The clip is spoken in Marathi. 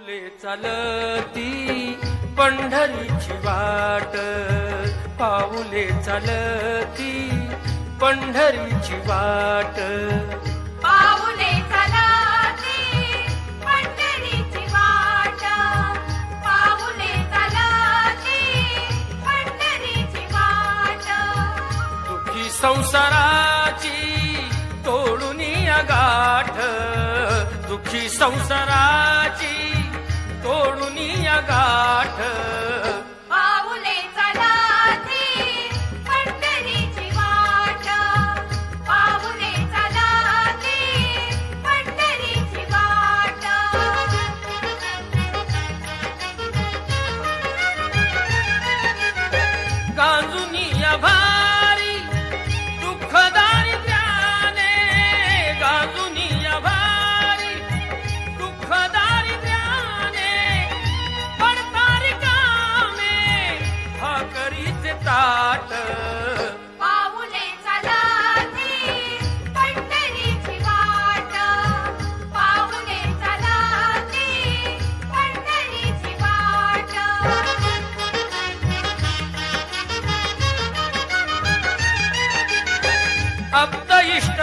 पाऊले चालती पंढरीची वाट, पाऊले चालती पंढरीची वाट, पाऊले चालती पंढरीची वाट, पाऊले चालती पंढरीची वाट. दुखी संसाराची तोडून गाठ, दुखी संसाराची तोडून गाठ. पाऊले चालती पंढरीची वाट, पाऊले चालती पंढरीची वाट. गांजुनी भारी दुःख दारिद्र्याने, गांजुनी भारी दुःख दारिद्र्याने, पडतारी कामे भाकरीचे ताट. पाऊले चालती पंढरीची वाट, पाऊले चालती पंढरीची वाट. अप्त इष्ट